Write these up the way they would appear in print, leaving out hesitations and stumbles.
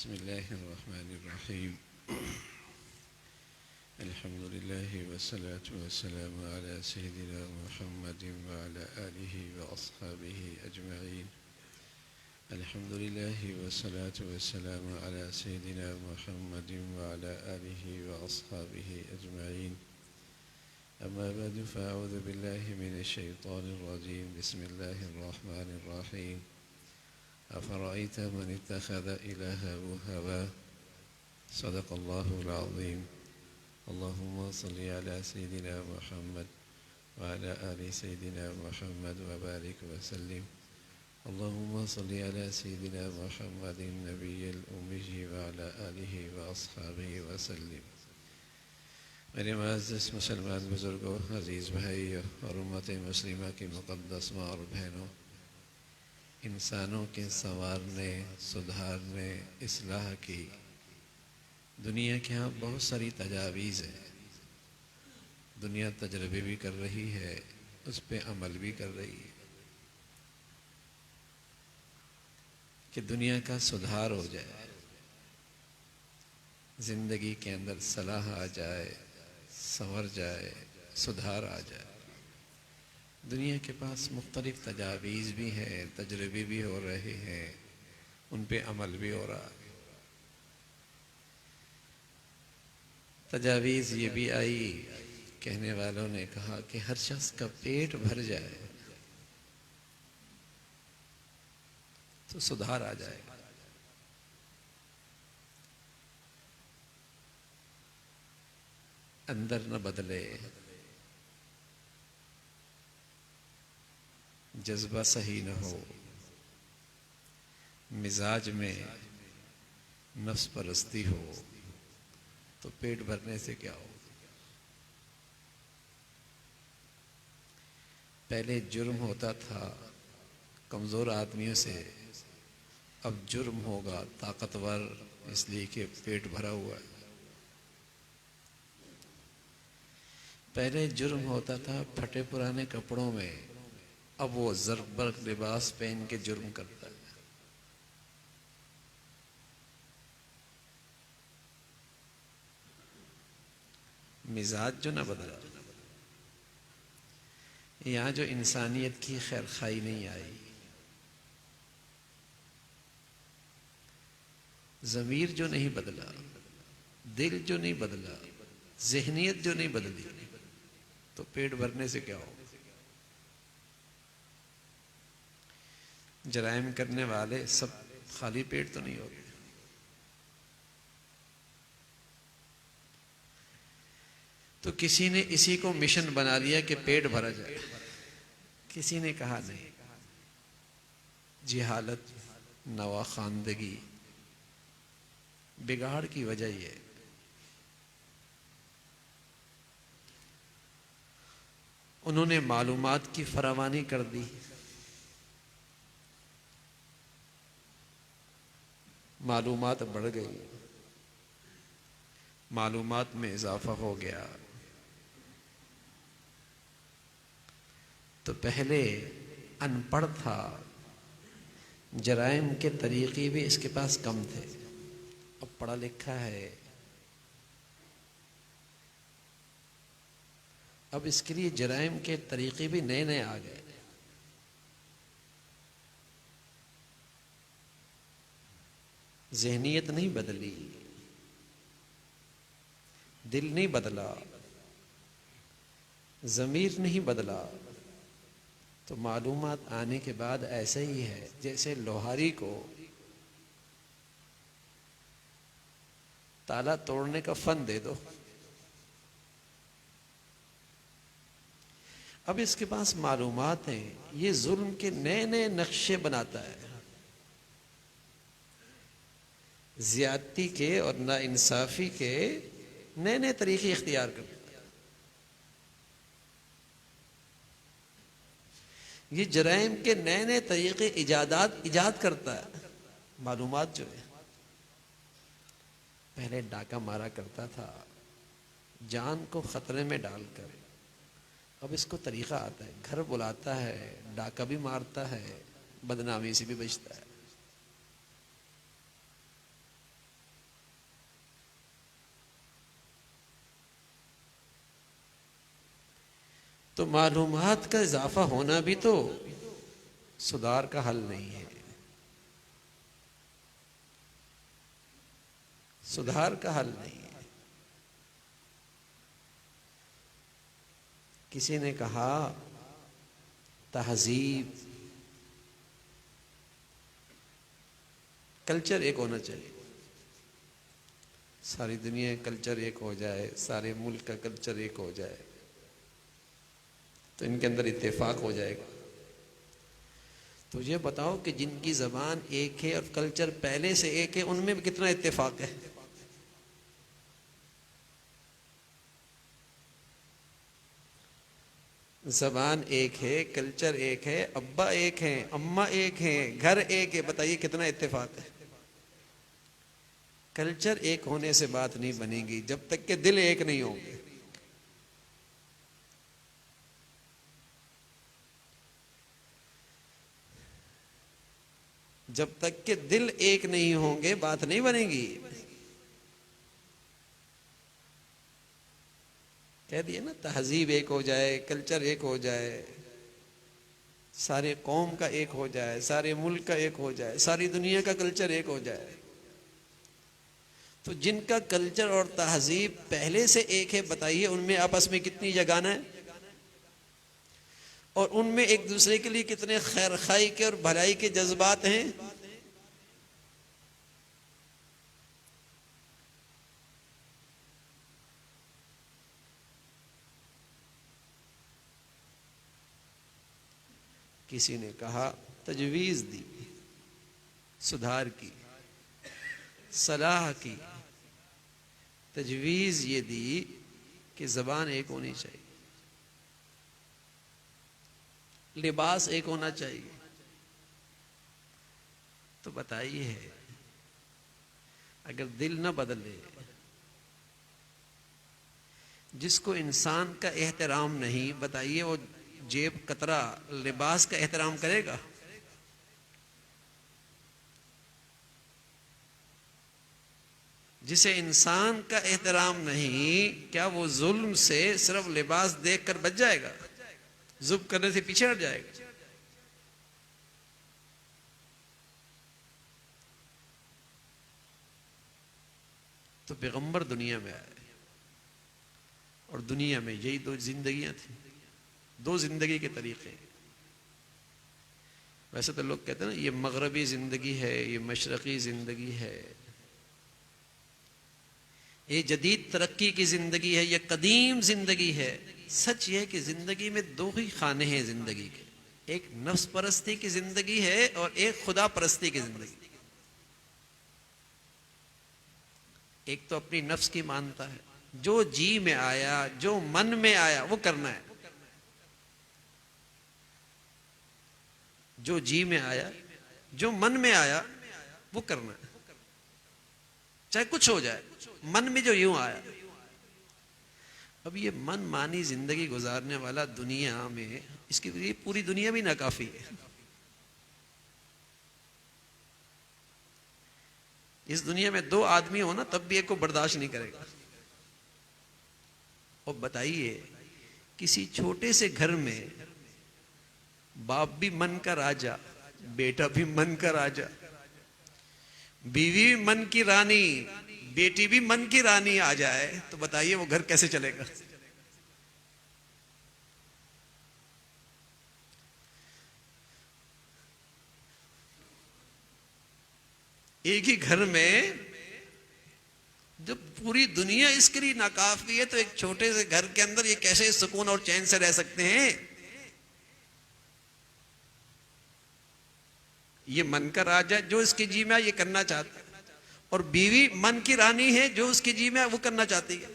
बिस्मिल्लाहिर्रहमानिर्रहीम। अल्हम्दुलिल्लाहि वस्सलातु वस्सलामु अला सय्यिदिना मुहम्मदिन व अला आलिहि व अस्हाबिहि अजमईन। अल्हम्दुलिल्लाहि वस्सलातु वस्सलामु अला सय्यिदिना मुहम्मदिन व अला आलिहि व अस्हाबिहि अजमईन। अम्मा बअदु फ़अऊज़ु बिल्लाहि मिनश शैतानिर रजीम। बिस्मिल्लाहिर्रहमानिर्रहीम। अफ़रअयत मन इत्तख़ज़ इलाहहु हवाह। सदक़ल्लाहुल अज़ीम। अल्लाहुम्मा सल्लि अला सय्यिदिना मुहम्मद व अला आलि सय्यिदिना मुहम्मद व बारिक व सल्लिम। अल्लाहुम्मा सल्लि अला सय्यिदिना मुहम्मदिन नबिय्यिल उम्मी व अला आलिहि व अस्हाबिहि व सल्लिम। मेरे मुअज़्ज़ज़ मुसलमान बुज़ुर्गों, अज़ीज़ भाइयों और उम्मत मुस्लिमा की मुक़द्दस माँ और बहनों, इंसानों के संवारने, सुधारने, इस्लाह की दुनिया के यहाँ बहुत सारी तजावीज़ हैं। दुनिया तजरबे भी कर रही है, उस पर अमल भी कर रही है कि दुनिया का सुधार हो जाए, ज़िंदगी के अंदर सलाह आ जाए, संवर जाए, सुधार आ जाए। दुनिया के पास मुख्तलिफ तजावीज़ भी हैं, तजरबे भी हो रहे हैं, उन पे अमल भी हो रहा है। तजावीज़ ये भी आई, कहने वालों ने कहा कि हर शख्स का पेट भर जाए तो सुधार आ जाएगा। अंदर न बदले, जज्बा सही न हो, मिजाज में नफ्स परस्ती हो तो पेट भरने से क्या हो। पहले जुर्म होता था कमज़ोर आदमियों से, अब जुर्म होगा ताकतवर, इसलिए कि पेट भरा हुआ है। पहले जुर्म होता था फटे पुराने कपड़ों में, अब वो ज़रबर्क लिबास पहन के जुर्म करता है। मिजाज जो न बदला, यहाँ जो इंसानियत की खैर खाई नहीं आई, ज़मीर जो नहीं बदला, दिल जो नहीं बदला, ज़हनियत जो नहीं बदली, तो पेट भरने से क्या हो। जराइम करने वाले सब खाली पेट तो नहीं होते। तो किसी ने इसी को मिशन बना लिया कि पेट भरा जाए। किसी ने कहा नहीं, जिहालत, नवाखानदगी, बिगाड़ की वजह ये, उन्होंने मालूमात की फरावानी कर दी, मालूमात बढ़ गई, मालूमात में इजाफा हो गया। तो पहले अनपढ़ था, जराइम के तरीक़े भी इसके पास कम थे। अब पढ़ा लिखा है, अब इसके लिए जराइम के तरीक़े भी नए नए आ गए। ज़हनियत नहीं बदली, दिल नहीं बदला, ज़मीर नहीं बदला, तो मालूमात आने के बाद ऐसे ही है जैसे लोहारी को ताला तोड़ने का फन दे दो। अब इसके पास मालूमात हैं, ये जुल्म के नए नए नक्शे बनाता है, ज्यादती के और नाइंसाफी के नए नए तरीके इख्तियार करता है। ये जराइम के नए नए तरीके इजाद करता है। मालूमात जो है, पहले डाका मारा करता था जान को खतरे में डालकर, अब इसको तरीका आता है, घर बुलाता है, डाका भी मारता है, बदनामी से भी बचता है। तो मालूमात का इजाफा होना भी तो सुधार का हल नहीं है, सुधार का हल नहीं है। किसी ने कहा तहजीब, कल्चर एक होना चाहिए, सारी दुनिया का कल्चर एक हो जाए, सारे मुल्क का कल्चर एक हो जाए तो इनके अंदर इत्तेफाक हो जाएगा। तो ये बताओ कि जिनकी ज़बान एक है और कल्चर पहले से एक है, उनमें भी कितना इत्तेफाक है? ज़बान एक है, कल्चर एक है, अब्बा एक है, अम्मा एक है, घर एक है, बताइए कितना इत्तेफाक है? कल्चर एक होने से बात नहीं बनेगी जब तक कि दिल एक नहीं होंगे। जब तक कि दिल एक नहीं होंगे बात नहीं बनेगी। कह दिए ना, तहजीब एक हो जाए, कल्चर एक हो जाए, सारे कौम का एक हो जाए, सारे मुल्क का एक हो जाए, सारी दुनिया का कल्चर एक हो जाए। तो जिनका कल्चर और तहजीब पहले से एक है, बताइए उनमें आपस में कितनी जगाना है और उनमें एक दूसरे के लिए कितने खैर खाई के और भलाई के जज्बात हैं। किसी ने कहा, तजवीज दी, सुधार की, सलाह की, तजवीज ये दी कि जबान एक होनी चाहिए, लिबास एक होना चाहिए। तो बताइए अगर दिल न बदले, जिसको इंसान का एहतराम नहीं, बताइए वो जेब कतरा लिबास का एहतराम करेगा? जिसे इंसान का एहतराम नहीं, क्या वो जुल्म से सिर्फ लिबास देखकर बच जाएगा? जुल्म करने से पीछे हट जाएगा? तो पैगंबर दुनिया में आए और दुनिया में यही दो जिंदगियां थी, दो जिंदगी के तरीके। वैसे तो लोग कहते हैं ना ये मगरबी जिंदगी है, ये मशरकी जिंदगी है, ये जदीद तरक्की की जिंदगी है, ये कदीम जिंदगी है। सच ये है कि जिंदगी में दो ही खाने हैं जिंदगी के, एक नफ्स परस्ती की जिंदगी है और एक खुदा परस्ती की जिंदगी। एक तो अपनी नफ्स की मानता है, जो जी में आया, जो मन में आया वो करना है, जो जी में आया, जो मन में आया वो करना है, चाहे कुछ हो जाए, मन में जो यूं आया। अब ये मन मानी जिंदगी गुजारने वाला दुनिया में, इसकी ये पूरी दुनिया भी नाकाफी है। इस दुनिया में दो आदमी हो ना, तब भी एक को बर्दाश्त नहीं करेगा। और बताइए किसी छोटे से घर में बाप भी मन का राजा, बेटा भी मन का राजा, बीवी भी मन की रानी, बेटी भी मन की रानी आ जाए तो बताइए वो घर कैसे चलेगा? एक ही घर में जब पूरी दुनिया इसके लिए नाकाफी है, तो एक छोटे से घर के अंदर ये कैसे सुकून और चैन से रह सकते हैं? ये मन का राजा जो इसके जी में ये करना चाहता है, और बीवी मन की रानी है जो उसके जी में वो करना चाहती है।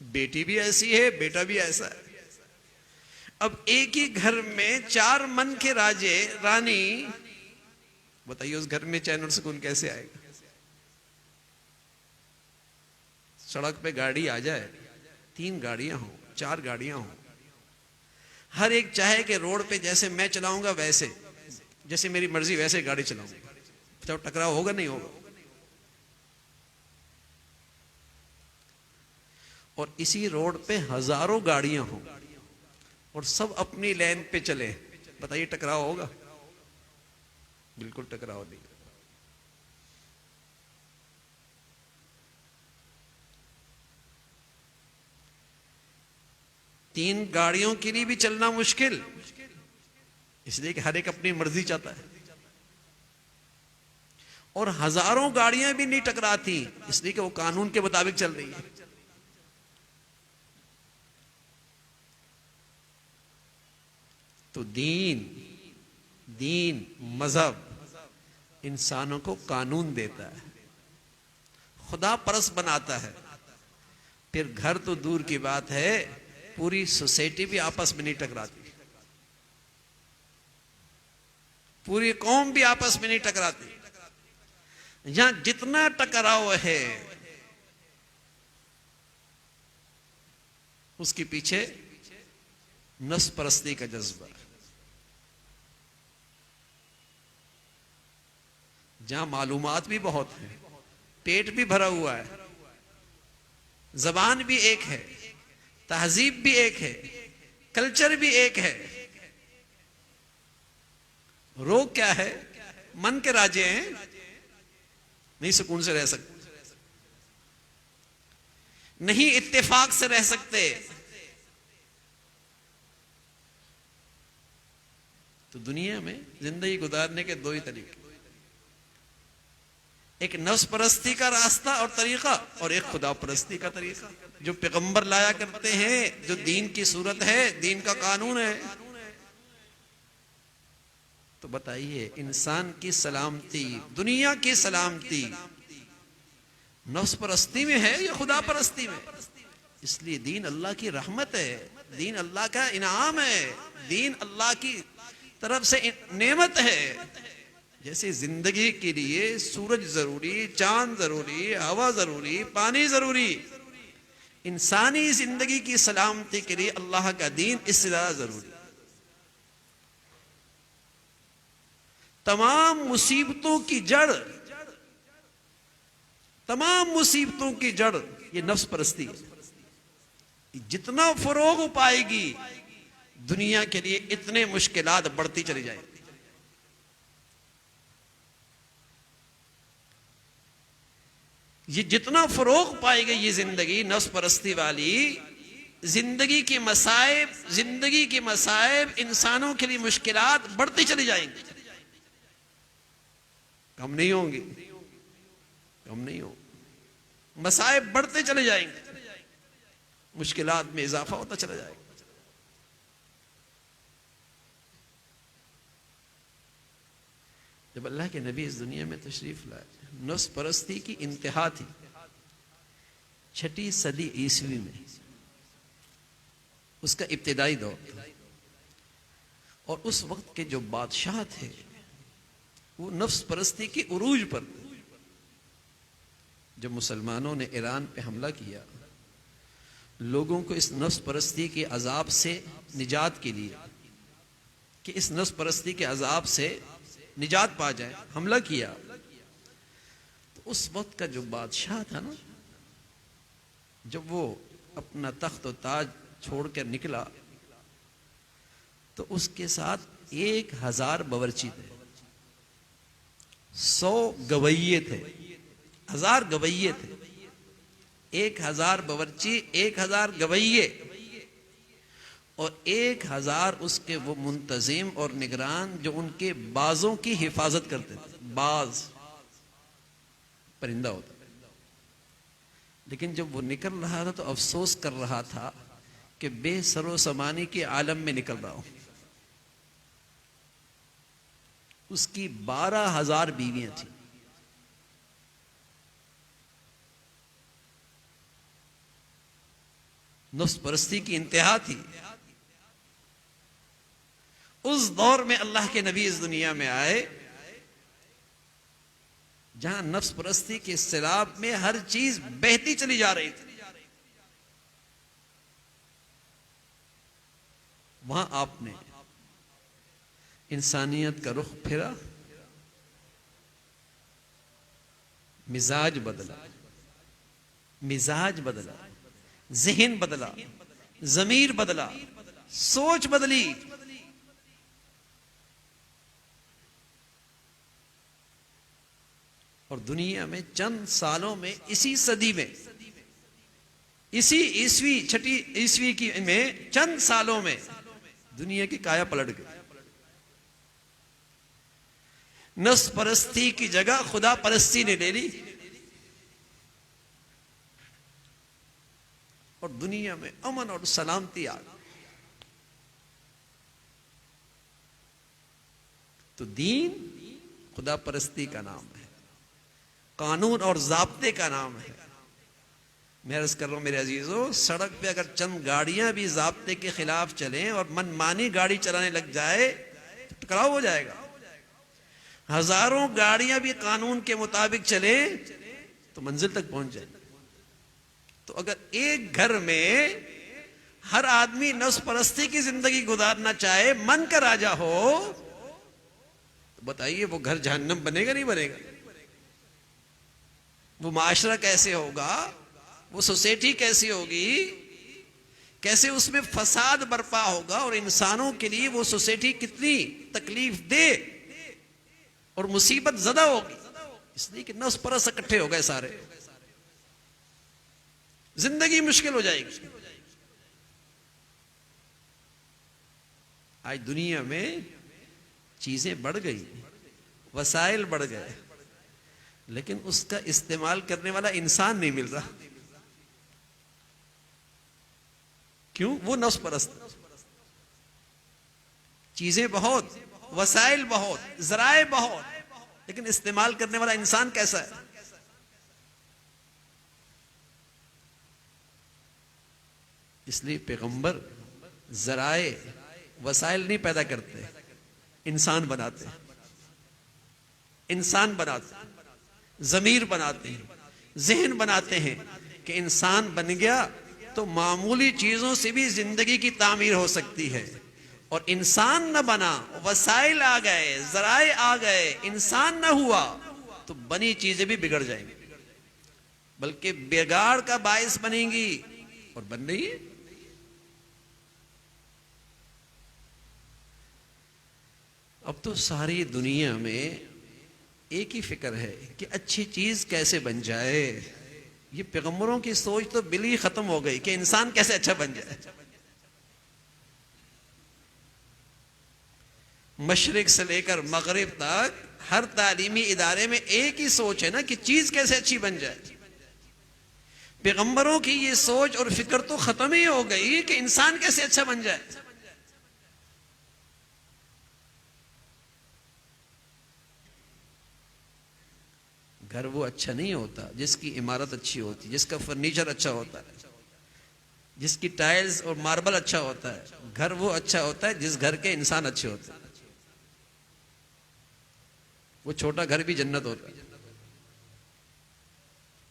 बेटी भी ऐसी है, बेटा भी ऐसा है। अब एक ही घर में चार मन के राजे रानी, बताइए उस घर में चैन और सुकून कैसे आएगा? सड़क पे गाड़ी आ जाए, 3 गाड़ियां हो, 4 गाड़ियां हो, हर एक चाहे कि रोड पे जैसे मैं चलाऊंगा वैसे, जैसे मेरी मर्जी वैसे गाड़ी चलाऊंगा, तो टकराव होगा नहीं होगा? और इसी रोड पे हजारों गाड़ियां हो, और सब अपनी लाइन पे चले, बताइए टकराव होगा? बिल्कुल टकराव नहीं। तीन गाड़ियों के लिए भी चलना मुश्किल, इसलिए कि हर एक अपनी मर्जी चाहता है, और हजारों गाड़ियां भी नहीं टकराती, इसलिए कि वो कानून के मुताबिक चल रही है। तो दीन मजहब इंसानों को कानून देता है, खुदा परस्त बनाता है। फिर घर तो दूर की बात है, पूरी सोसाइटी भी आपस में नहीं टकराती, पूरी कौम भी आपस में नहीं टकराती। यहां जितना टकराव है उसके पीछे नफ्स परस्ती का जज्बा। जहां मालूमात भी बहुत है, पेट भी भरा हुआ है, जबान भी एक है, तहजीब भी एक है, कल्चर भी एक है, रोग क्या है? मन के राजे हैं, नहीं सुकून से रह सकते, नहीं इत्तेफाक से रह सकते। तो दुनिया में जिंदगी गुजारने के दो ही तरीके, एक नफ्स परस्ती का रास्ता और तरीका, और एक खुदा परस्ती का तरीका जो पैगंबर लाया करते हैं, जो दीन की सूरत है, दीन का कानून है। तो बताइए, इंसान की सलामती, दुनिया की सलामती नफ्स परस्ती में है या खुदा परस्ती में? इसलिए दीन अल्लाह की रहमत है, दीन अल्लाह का इनाम है, दीन अल्लाह की तरफ से नेमत है। जैसे जिंदगी के लिए सूरज जरूरी, चांद जरूरी, हवा जरूरी, पानी जरूरी, इंसानी जिंदगी की सलामती के लिए अल्लाह का दीन इससे ज्यादा जरूरी। तमाम मुसीबतों की जड़, तमाम मुसीबतों की जड़ ये नफ्स परस्ती है। जितना फरोग पाएगी दुनिया के लिए, इतने मुश्किलात बढ़ती चली जाएगी। ये जितना फरोग पाएगी ये जिंदगी नफ्स परस्ती वाली, जिंदगी के मसाइब इंसानों के लिए मुश्किलात बढ़ती चली जाएंगी, कम नहीं होंगी, कम नहीं हो, मसाइब बढ़ते चले जाएंगे, मुश्किलात में इजाफा होता चला जाएगा। जब अल्लाह के नबी इस दुनिया में तशरीफ लाए, नफ्स परस्ती की इंतहा थी 6वीं सदी ईस्वी में, उसका इब्तिदाई दौर था। और उस वक्त के जो बादशाह थे वो नफ्स परस्ती की उरूज पर। जब मुसलमानों ने ईरान पे हमला किया, लोगों को इस नफ्स परस्ती के अजाब से निजात के लिए, कि इस नफ्स परस्ती के अजाब से निजात पा जाए, हमला किया। तो उस वक्त का जो बादशाह था ना, जब वो अपना तख्त और ताज छोड़कर निकला तो उसके साथ 1000 बावर्ची थे, 100 गवैये थे, 1000 गवैये थे, 1000 बावर्ची, 1000 गवैये, और 1000 उसके वो मुंतजिम और निगरान जो उनके बाजों की हिफाजत करते थे। बाज परिंदा होता, लेकिन जब वो निकल रहा था तो अफसोस कर रहा था कि बेसरो समानी के आलम में निकल रहा हूं। उसकी 12,000 बीवियां थी। नफ्स परस्ती की इंतहा थी। उस दौर में अल्लाह के नबी इस दुनिया में आए जहां नफ्स परस्ती के सैलाब में हर चीज बहती चली जा रही थी। वहां आपने इंसानियत का रुख फिरा, मिजाज बदला, जहन बदला, जमीर बदला, सोच बदली। और दुनिया में चंद सालों में, इसी सदी में, इसी ईस्वी, छठी ईस्वी की में चंद सालों में दुनिया की काया पलट गई। नफ्स परस्ती की जगह खुदा परस्ती ने ले ली और दुनिया में अमन और सलामती आ गई। तो दीन खुदा परस्ती का नाम है, कानून और ज़ाब्ते का नाम है। मैं अर्ज कर रहा हूं मेरे अजीजों, सड़क पे अगर चंद गाड़ियां भी ज़ाब्ते के खिलाफ चलें और मनमानी गाड़ी चलाने लग जाए तो टकराव हो जाएगा। हजारों गाड़ियां भी कानून के मुताबिक चले तो मंजिल तक पहुंच जाए। तो अगर एक घर में हर आदमी नफ्स परस्ती की जिंदगी गुजारना चाहे, मन का राजा हो, तो बताइए वो घर जहन्नम बनेगा नहीं बनेगा? वो माशरा कैसे होगा? वो सोसाइटी कैसी होगी? कैसे उसमें फसाद बर्पा होगा? और इंसानों के लिए वो सोसाइटी कितनी तकलीफ दे और मुसीबत ज़दा होगी। इसलिए कि नफ्स परस्त इकट्ठे हो गए सारे, जिंदगी मुश्किल हो जाएगी। आज दुनिया में चीजें बढ़ गई, वसाइल बढ़ गए, लेकिन उसका इस्तेमाल करने वाला इंसान नहीं मिल रहा। क्यों? वो नफ्स परस्त। चीजें बहुत, वसाइल बहुत, जराए बहुत, लेकिन इस्तेमाल करने वाला इंसान कैसा है? इसलिए पैगंबर जराए वसाइल नहीं पैदा करते, इंसान बनाते, इंसान बनाते, जमीर बनाते हैं, जहन बनाते हैं कि इंसान बन गया तो मामूली चीजों से भी जिंदगी की तामीर हो सकती है। और इंसान न बना, वसाइल आ गए, जराए आ गए, इंसान न हुआ तो बनी चीजें भी बिगड़ जाएंगी, बल्कि बिगाड़ का बायस बनेंगी और बन रही है। अब तो सारी दुनिया में एक ही फिक्र है कि अच्छी चीज कैसे बन जाए। ये पैगंबरों की सोच तो बिल्कुल खत्म हो गई कि इंसान कैसे अच्छा बन जाए। मशरिक से लेकर मगरिब तक हर तालीमी इदारे में एक ही सोच है ना कि चीज कैसे अच्छी बन जाए। पैगंबरों की ये सोच और फिक्र तो खत्म ही हो गई कि इंसान कैसे अच्छा बन जाए। घर वो अच्छा नहीं होता जिसकी इमारत अच्छी होती, जिसका फर्नीचर अच्छा होता है, जिसकी टाइल्स और मार्बल अच्छा होता है। घर वो अच्छा होता है जिस घर के इंसान अच्छे होते हैं। वो छोटा घर भी जन्नत होता है।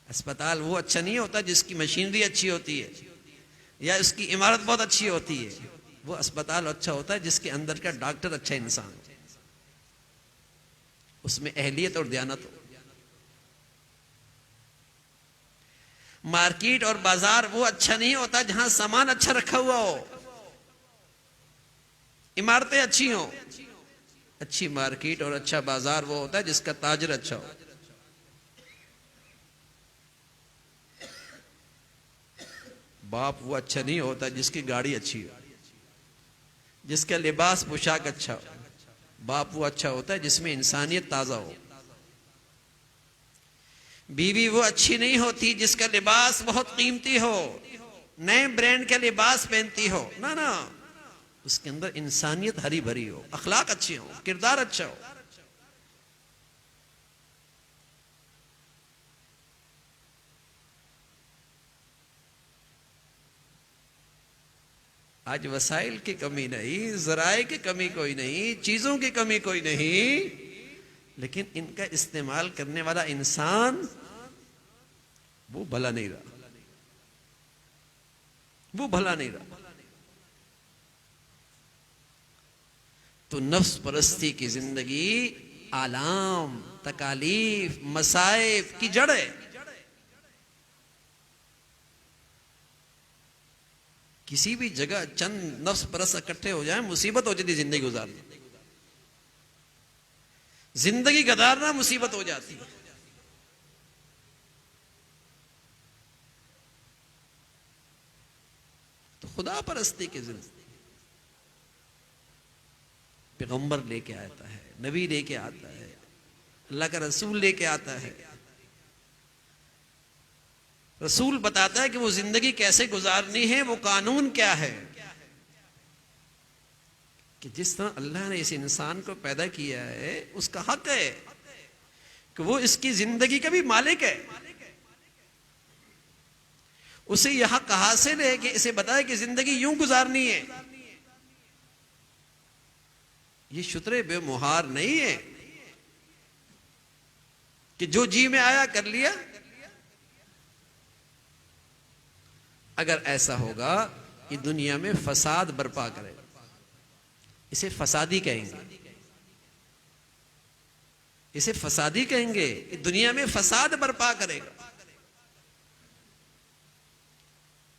अस्पताल वो अच्छा नहीं होता जिसकी मशीनरी अच्छी होती है या उसकी इमारत बहुत अच्छी होती है। वो अस्पताल अच्छा होता है जिसके अंदर का डॉक्टर अच्छा इंसान हो, उसमें अहलियत और दयानत हो। मार्केट और बाजार वो अच्छा नहीं होता जहां सामान अच्छा रखा हुआ हो, इमारतें अच्छी हो। अच्छी मार्केट और अच्छा बाजार वो होता है जिसका ताजर अच्छा हो। बाप वो अच्छा नहीं होता जिसकी गाड़ी अच्छी हो, जिसका लिबास पोशाक अच्छा हो। बाप वो अच्छा होता है जिसमें इंसानियत ताजा हो। बीवी वो अच्छी नहीं होती जिसका लिबास बहुत कीमती हो, नए ब्रांड का लिबास पहनती हो। ना ना, उसके अंदर इंसानियत हरी भरी हो, अखलाक अच्छे हो, किरदार अच्छा हो। आज वसाइल की कमी नहीं, जराए की कमी कोई नहीं, चीजों की कमी कोई नहीं, लेकिन इनका इस्तेमाल करने वाला इंसान वो भला नहीं रहा, वो भला नहीं रहा। तो नफ्स परस्ती की जिंदगी आलाम, तकालीफ, मसाइब की जड़ है किसी भी जगह चंद नफ्स परस इकट्ठे हो जाए मुसीबत हो जाती जिंदगी गुजारना, जिंदगी गुजारना मुसीबत हो जाती है। तो खुदा परस्ती की जिंदगी पैगंबर लेके आता है, नबी लेके आता है, अल्लाह का रसूल लेके आता है। रसूल बताता है कि वो जिंदगी कैसे गुजारनी है, वो कानून क्या है, कि जिस तरह अल्लाह ने इस इंसान को पैदा किया है उसका हक है कि वो इसकी जिंदगी का भी मालिक है। उसे यह हक हासिल है कि इसे बताए कि जिंदगी यूं गुजारनी है। ये शुतरे बेमुहार नहीं है कि जो जी में आया कर लिया। अगर ऐसा होगा कि दुनिया में फसाद बर्पा करे, इसे फसादी कहेंगे, इसे फसादी कहेंगे, कि दुनिया में फसाद बर्पा करेगा।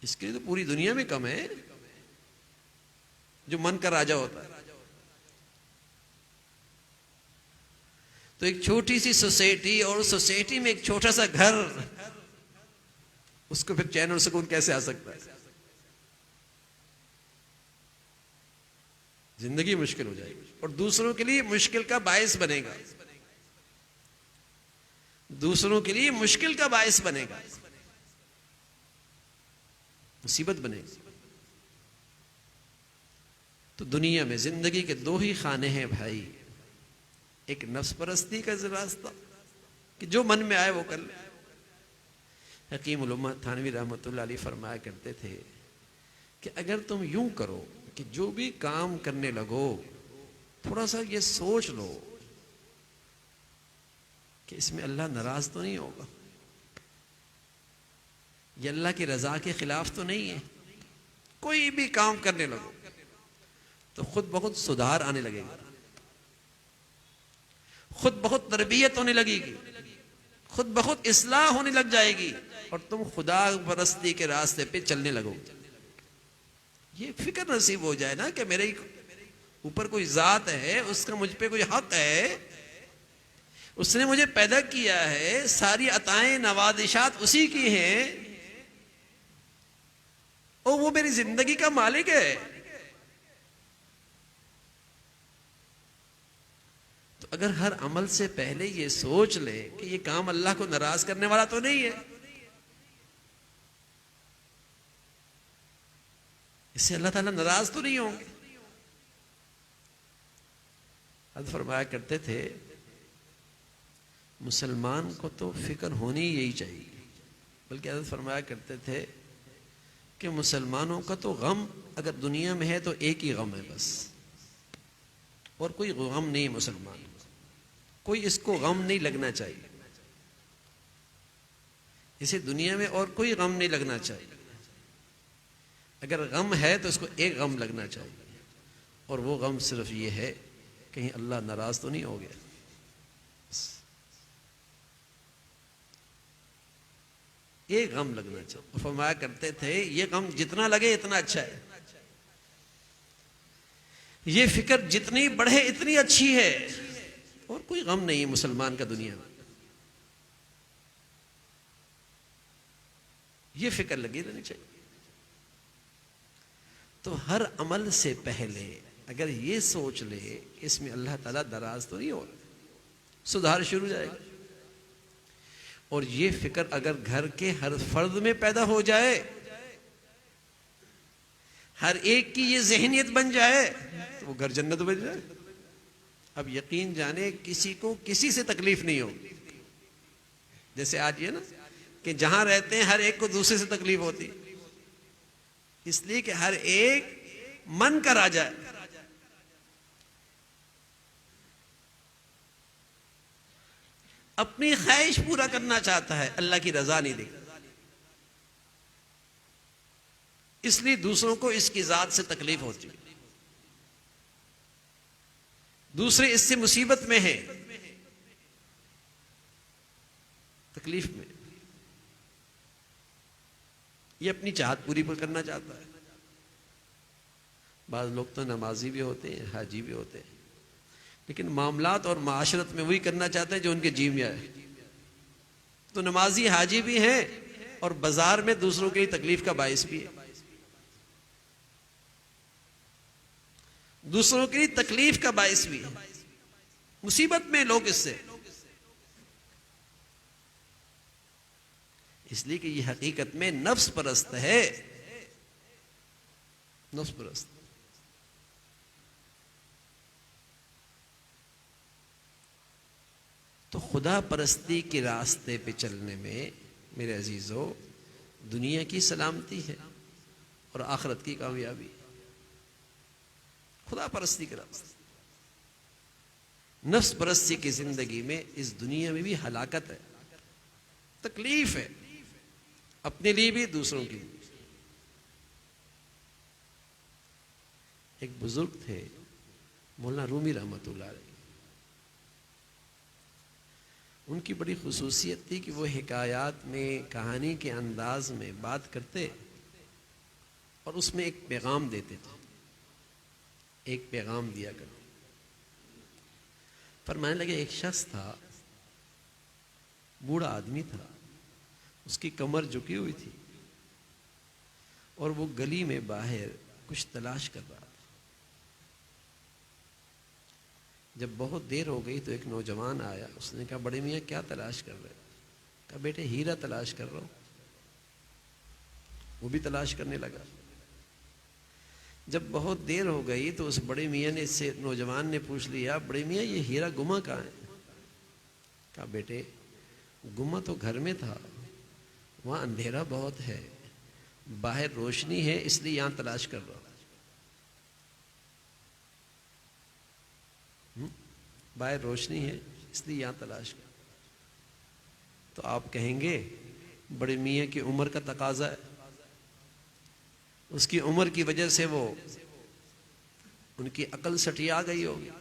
इसके लिए तो पूरी दुनिया में कम है जो मन का राजा होता है। तो एक छोटी सी सोसाइटी, और उस सोसाइटी में एक छोटा सा घर, उसको फिर चैन और सुकून कैसे आ सकता है? जिंदगी मुश्किल हो जाएगी और दूसरों के लिए मुश्किल का बायस बनेगा, दूसरों के लिए मुश्किल का बायस बनेगा, मुसीबत बनेगी। तो दुनिया में जिंदगी के दो ही खाने हैं भाई, एक नफ्स परस्ती का रास्ता कि जो मन में आए वो कर ले। हकीम उल उम्मत थानवी रहमतुल्लाह अलैह फरमाया करते थे कि अगर तुम यूं करो कि जो भी काम करने लगो थोड़ा सा ये सोच लो कि इसमें अल्लाह नाराज तो नहीं होगा, ये अल्लाह की रजा के खिलाफ तो नहीं है। कोई भी काम करने लगो तो खुद बहुत सुधार आने लगेगा, खुद बहुत तरबियत होने लगेगी, खुद बहुत इस्लाह होने लग जाएगी और तुम खुदा परस्ती के रास्ते पे चलने लगोगे। ये फिक्र नसीब हो जाए ना कि मेरे ऊपर कोई जात है, उसका मुझ पे कोई हक है, उसने मुझे पैदा किया है, सारी अताएं नवादिशात उसी की हैं और वो मेरी जिंदगी का मालिक है। तो अगर हर अमल से पहले ये सोच ले कि ये काम अल्लाह को नाराज करने वाला तो नहीं है, इससे अल्लाह ताला नाराज तो नहीं होंगे। हज़रत फरमाया करते थे मुसलमान को तो फिक्र होनी यही चाहिए, बल्कि हज़रत फरमाया करते थे कि मुसलमानों का तो गम अगर दुनिया में है तो एक ही गम है बस, और कोई गम नहीं है मुसलमान को, कोई इसको गम नहीं लगना चाहिए, इसे दुनिया में और कोई गम नहीं लगना चाहिए। अगर गम है तो इसको एक गम लगना चाहिए, और वो गम सिर्फ ये है कहीं अल्लाह नाराज तो नहीं हो गया। एक गम लगना चाहिए। फरमाया करते थे ये गम जितना लगे इतना अच्छा है, ये फिक्र जितनी बढ़े इतनी अच्छी है, और कोई गम नहीं है मुसलमान का दुनिया में, ये फिक्र लगी रहनी चाहिए। तो हर अमल से पहले अगर ये सोच ले इसमें अल्लाह ताला नाराज तो नहीं हो रहा, सुधार शुरू जाएगा। और ये फिक्र अगर घर के हर फर्द में पैदा हो जाए, हर एक की ये जहनियत बन जाए, तो वो घर जन्नत बन जाए। अब यकीन जाने किसी को किसी से तकलीफ नहीं होगी। जैसे आज ये ना कि जहां रहते हैं हर एक को दूसरे से तकलीफ होती, इसलिए कि हर एक मन का राजा है। अपनी ख्वाहिश पूरा करना चाहता है, अल्लाह की रजा नहीं देखता, इसलिए दूसरों को इसकी जात से तकलीफ होती है, दूसरे इससे मुसीबत में है, तकलीफ में, ये अपनी चाहत पूरी करना चाहता है। बाद लोग तो नमाजी भी होते हैं, हाजी भी होते हैं, लेकिन मामलात और माशरत में वही करना चाहते हैं जो उनके जी में आए। तो नमाजी हाजी भी हैं और बाजार में दूसरों की तकलीफ का बाइस भी है, दूसरों की तकलीफ का बाइस भी है, मुसीबत में लोग इससे। इसलिए कि यह हकीकत में नफ्स परस्त है, नफ्स परस्त। तो खुदा परस्ती के रास्ते पे चलने में मेरे अजीजों दुनिया की सलामती है और आखिरत की कामयाबी। खुदा परस्ती के रास्ते, नफ्स परस्ती की जिंदगी में इस दुनिया में भी हलाकत है, तकलीफ है, अपने लिए भी दूसरों के लिए। एक बुजुर्ग थे मौलाना रूमी रहमतुल्लाह अलैह, उनकी बड़ी खुसूसियत थी कि वो हिकायात में कहानी के अंदाज में बात करते और उसमें एक पैगाम देते थे, एक पैगाम दिया करते। फरमाने लगे एक शख्स था, बूढ़ा आदमी था, उसकी कमर झुकी हुई थी और वो गली में बाहर कुछ तलाश कर रहा था। जब बहुत देर हो गई तो एक नौजवान आया, उसने कहा बड़े मियाँ क्या तलाश कर रहे हो? कहा बेटे हीरा तलाश कर रहा हूं। वो भी तलाश करने लगा। जब बहुत देर हो गई तो उस बड़े मियाँ ने, इससे नौजवान ने पूछ लिया बड़े मियाँ ये हीरा गुमा कहाँ है? कहा बेटे गुमा तो घर में था, वहां अंधेरा बहुत है, बाहर रोशनी है इसलिए यहां तलाश कर रहा हूं। बाहर रोशनी है इसलिए यहां तलाश कर। तो आप कहेंगे बड़े मियाँ की उम्र का तकाजा है, उसकी उम्र की वजह से वो उनकी अकल सटिया गई होगी,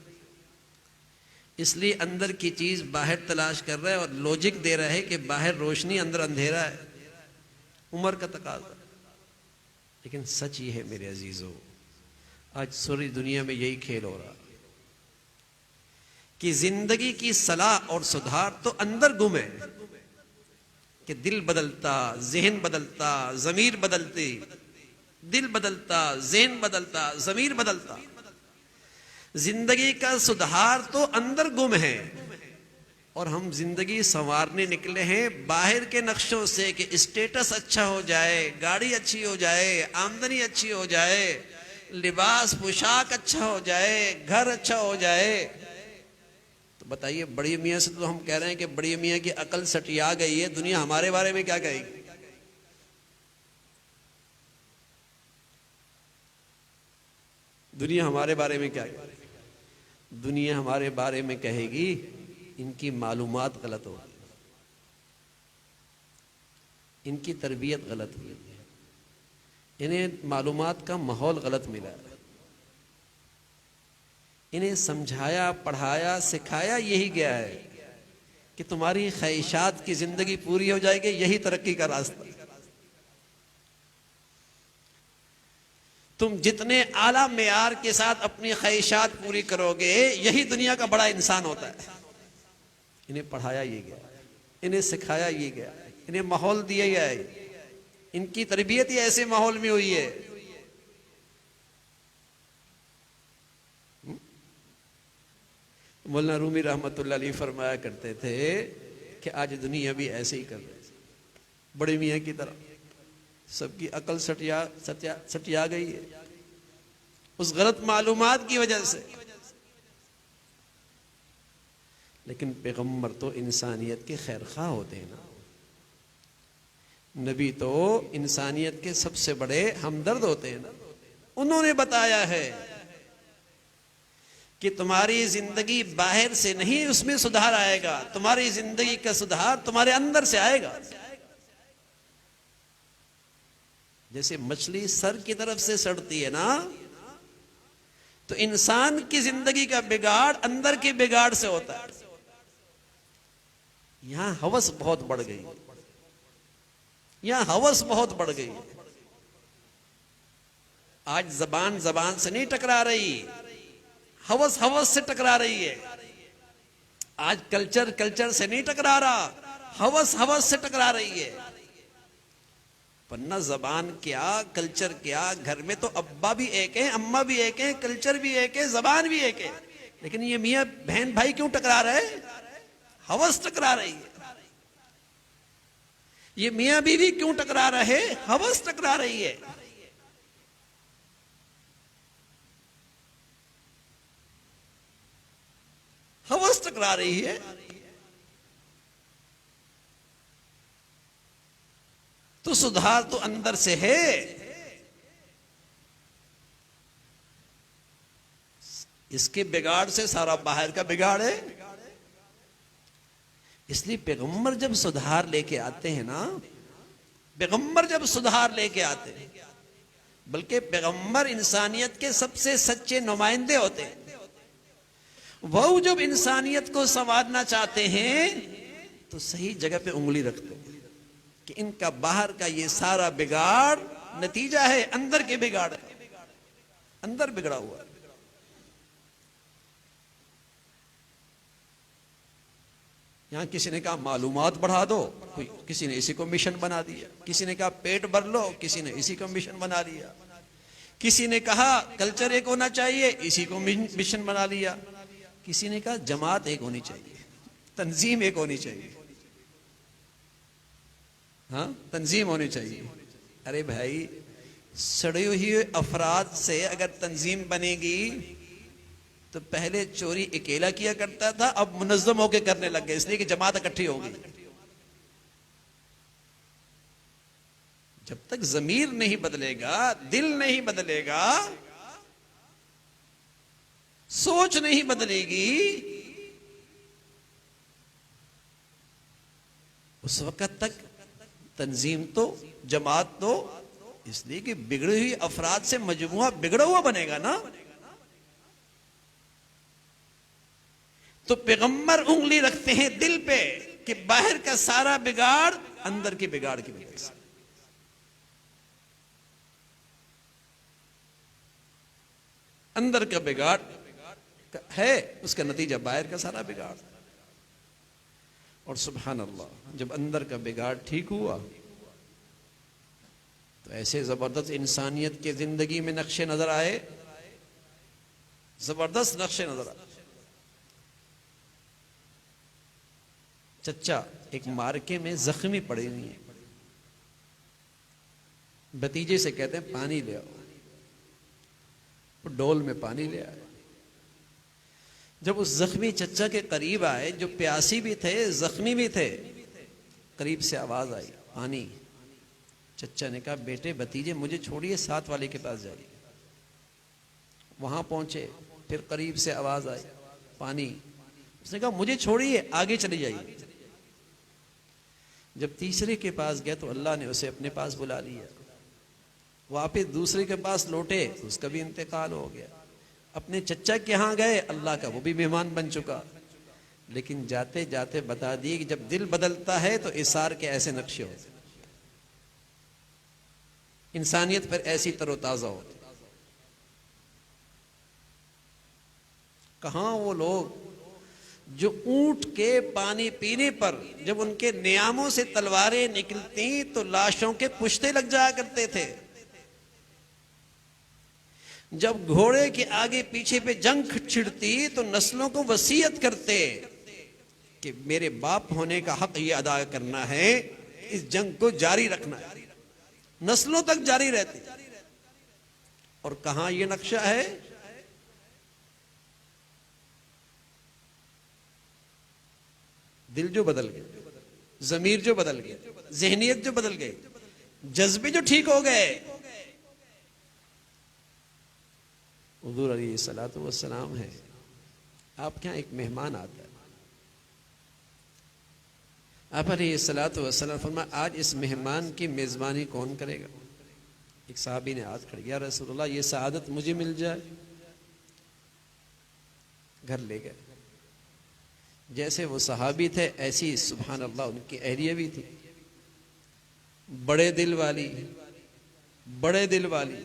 इसलिए अंदर की चीज बाहर तलाश कर रहा है और लॉजिक दे रहा है कि बाहर रोशनी अंदर अंधेरा है, उम्र का तकाजा। लेकिन सच ये है मेरे अजीजों, आज सारी दुनिया में यही खेल हो रहा कि जिंदगी की सलाह और सुधार तो अंदर गुम है कि दिल बदलता, जहन बदलता, जमीर बदलती, दिल बदलता, जहन बदलता, जमीर बदलता। जिंदगी का सुधार तो अंदर गुम है और हम जिंदगी संवारने निकले हैं बाहर के नक्शों से कि स्टेटस अच्छा हो जाए, गाड़ी अच्छी हो जाए, आमदनी अच्छी हो जाए, लिबास पोशाक अच्छा हो जाए, घर अच्छा हो जाए। तो बताइए बड़ी मियाँ से तो हम कह रहे हैं कि बड़ी मियाँ की अकल सटिया गई है, दुनिया हमारे बारे में क्या कहेगी? दुनिया हमारे बारे में क्या कहेगी? दुनिया हमारे बारे में कहेगी इनकी मालूमात गलत हो, इनकी तरबियत गलत हुई, इन्हें मालूमात का माहौल गलत मिला, इन्हें समझाया, पढ़ाया, सिखाया यही गया है कि तुम्हारी ख्वाहिशात की जिंदगी पूरी हो जाएगी, यही तरक्की का रास्ता। तुम जितने आला मेयार के साथ अपनी ख्वाहिशात पूरी करोगे यही दुनिया का बड़ा इंसान होता है। इन्हें पढ़ाया ये गया, इन्हें सिखाया ये गया, इन्हें माहौल दिया गया है, इनकी तरबियत ही ऐसे माहौल में हुई है। मौलाना रूमी रहमतुल्लाह अलैह फरमाया करते थे कि आज दुनिया भी ऐसे ही कर रही है, बड़े मियाँ की तरह सबकी अकल सटिया गई है उस गलत मालूमात की वजह से। लेकिन पैगंबर तो इंसानियत के खैरखा होते हैं ना, नबी तो इंसानियत के सबसे बड़े हमदर्द होते हैं ना। उन्होंने बताया है कि तुम्हारी जिंदगी बाहर से नहीं उसमें सुधार आएगा, तुम्हारी जिंदगी का सुधार तुम्हारे अंदर से आएगा। जैसे मछली सर की तरफ से सड़ती है ना, तो इंसान की जिंदगी का बिगाड़ अंदर के बिगाड़ से होता है। यहां हवस बहुत बढ़ गई, यहां हवस बहुत बढ़ गई। आज जबान जबान से नहीं टकरा रही, हवस हवस से टकरा रही है। आज कल्चर कल्चर से नहीं टकरा रहा, हवस हवस से टकरा रही है। वरना जबान क्या कल्चर क्या, घर में तो अब्बा भी एक है, अम्मा भी एक है, कल्चर भी एक है, जबान भी एक है, लेकिन ये मियां बहन भाई क्यों टकरा रहे? हवस टकरा रही है। ये मियां बीवी क्यों टकरा रहे? हवस टकरा रही है। हवस टकरा रही है। तो सुधार तो अंदर से है। इसके बिगाड़ से सारा बाहर का बिगाड़ है। इसलिए पैगंबर जब सुधार लेके आते हैं ना, पैगंबर जब सुधार लेके आते हैं, बल्कि पैगंबर इंसानियत के सबसे सच्चे नुमाइंदे होते हैं। वो जब इंसानियत को संवारना चाहते हैं तो सही जगह पे उंगली रखते हैं कि इनका बाहर का ये सारा बिगाड़ नतीजा है अंदर के बिगाड़, अंदर बिगड़ा हुआ है। यहां किसी ने कहा मालूमात बढ़ा दो, कोई किसी ने इसी को मिशन बना दिया। किसी ने कहा पेट भर लो, किसी ने इसी को मिशन बना लिया। किसी ने कहा कल्चर एक होना चाहिए, इसी को मिशन बना लिया। किसी ने कहा जमात एक होनी चाहिए, तंजीम एक होनी चाहिए, हाँ तंजीम होनी चाहिए। अरे भाई, सड़े हुए अफराद से अगर तंजीम बनेगी तो पहले चोरी अकेला किया करता था, अब मुनज्जम होकर करने लग गए, इसलिए कि जमात इकट्ठी होगी। जब तक जमीर नहीं बदलेगा, दिल नहीं बदलेगा, सोच नहीं बदलेगी, उस वक्त तक तंजीम तो जमात तो, इसलिए कि बिगड़ी हुई अफराद से मजमुआ बिगड़ा हुआ बनेगा ना। तो पैगंबर उंगली रखते हैं दिल पे कि बाहर का सारा बिगाड़ अंदर की बिगाड़ की वजह से। अंदर का बिगाड़ है, उसका नतीजा बाहर का सारा बिगाड़। और सुभान अल्लाह, जब अंदर का बिगाड़ ठीक हुआ तो ऐसे जबरदस्त इंसानियत की जिंदगी में नक्शे नजर आए, जबरदस्त नक्शे नजर आए। चच्चा एक मार्के में जख्मी पड़े हुए हैं, भतीजे से कहते हैं पानी ले आओ, वो डोल में पानी ले आए। जब उस जख्मी चच्चा के करीब आए, जो प्यासी भी थे जख्मी भी थे, करीब से आवाज आई पानी। चच्चा ने कहा बेटे भतीजे मुझे छोड़िए, साथ वाले के पास जाइए। वहां पहुंचे, फिर करीब से आवाज आई पानी। उसने कहा मुझे छोड़िए, आगे चले जाइए। जब तीसरे के पास गया तो अल्लाह ने उसे अपने पास बुला लिया। वापिस दूसरे के पास लौटे, उसका भी इंतकाल हो गया। अपने चच्चा के यहां गए, अल्लाह का वो भी मेहमान बन चुका। लेकिन जाते जाते बता दिए कि जब दिल बदलता है तो इसार के ऐसे नक्शे होते, इंसानियत पर ऐसी तरोताजा होती। कहां वो लोग जो ऊंट के पानी पीने पर जब उनके नियामों से तलवारें निकलती तो लाशों के पुश्ते लग जाया करते थे। जब घोड़े के आगे पीछे पे जंग छिड़ती तो नस्लों को वसीयत करते कि मेरे बाप होने का हक ये अदा करना है, इस जंग को जारी रखना है, नस्लों तक जारी रहती। और कहां ये नक्शा है? दिल जो बदल गए, जमीर जो बदल गए, जहनियत जो बदल गई, जज्बे जो ठीक हो गए। हुजूर अलैहिस्सलातु वस्सलाम है, आपके यहां एक मेहमान आता है, आप अलैहिस्सलातु वस्सलाम फरमाया आज इस मेहमान की मेजबानी कौन करेगा? एक साहबी ने हाथ खड़े, या रसूलुल्लाह ये सआदत मुझे मिल जाए। घर ले गए। जैसे वो सहाबी थे ऐसी सुभान अल्लाह उनकी अहलिया भी थी, बड़े दिल वाली, बड़े दिल वाली।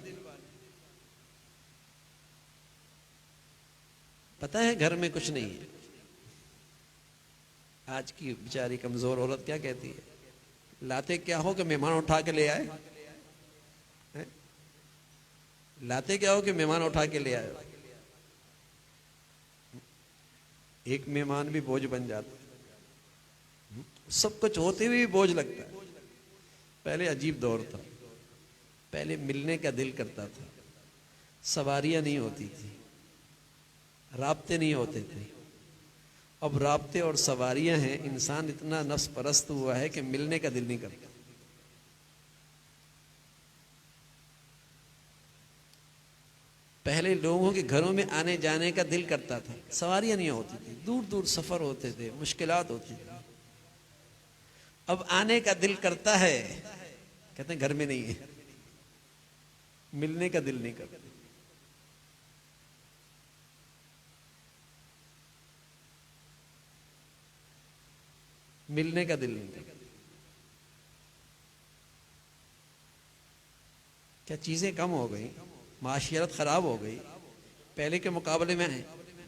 पता है घर में कुछ नहीं है। आज की बेचारी कमजोर औरत क्या कहती है, लाते क्या हो कि मेहमान उठा के ले आए हैं? लाते क्या हो कि मेहमान उठा के ले आए। एक मेहमान भी बोझ बन जाता, सब कुछ होते हुए भी बोझ लगता है। पहले अजीब दौर था, पहले मिलने का दिल करता था, सवारियां नहीं होती थी, राब्ते नहीं होते थे। अब राब्ते और सवारियां हैं, इंसान इतना नफ्स परस्त हुआ है कि मिलने का दिल नहीं करता। पहले लोगों के घरों में आने जाने का दिल करता था, सवारियां नहीं होती थी, दूर दूर सफर होते थे, मुश्किलात होती थी। अब आने का दिल करता है, कहते हैं घर में नहीं है, मिलने का दिल नहीं करता। मिलने का दिल नहीं करता। क्या चीजें कम हो गई, माशियत खराब हो गई, पहले के मुकाबले में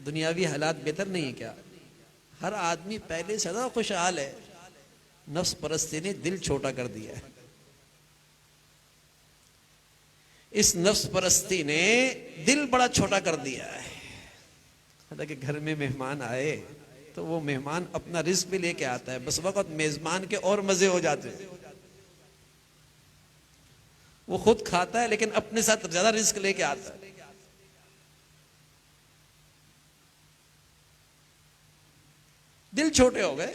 दुनियावी हालात बेहतर नहीं है क्या? हर आदमी पहले से ज्यादा खुशहाल है। नफ्स परस्ती ने दिल छोटा कर दिया है। इस नफ्स परस्ती ने दिल बड़ा छोटा कर दिया है। हालांकि घर में मेहमान आए तो वो मेहमान अपना रिस्क भी लेके आता है, बस वक्त मेजबान के और मजे हो जाते हैं। वो खुद खाता है लेकिन अपने साथ ज्यादा रिस्क लेके आता है। दिल छोटे हो गए।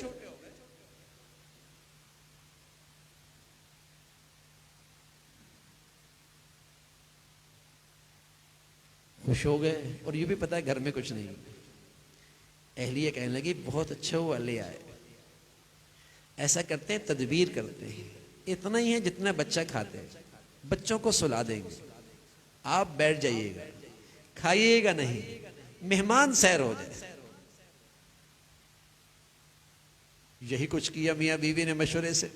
खुश हो गए और ये भी पता है घर में कुछ नहीं। अहलिया कहने लगी बहुत अच्छा हुआ ले आए। ऐसा करते हैं, तदबीर करते हैं, इतना ही है जितना बच्चा खाते हैं, बच्चों को सुला देंगे, आप बैठ जाइएगा, खाइएगा नहीं, मेहमान सैर हो जाए। यही कुछ किया मियां बीवी ने मशवरे से।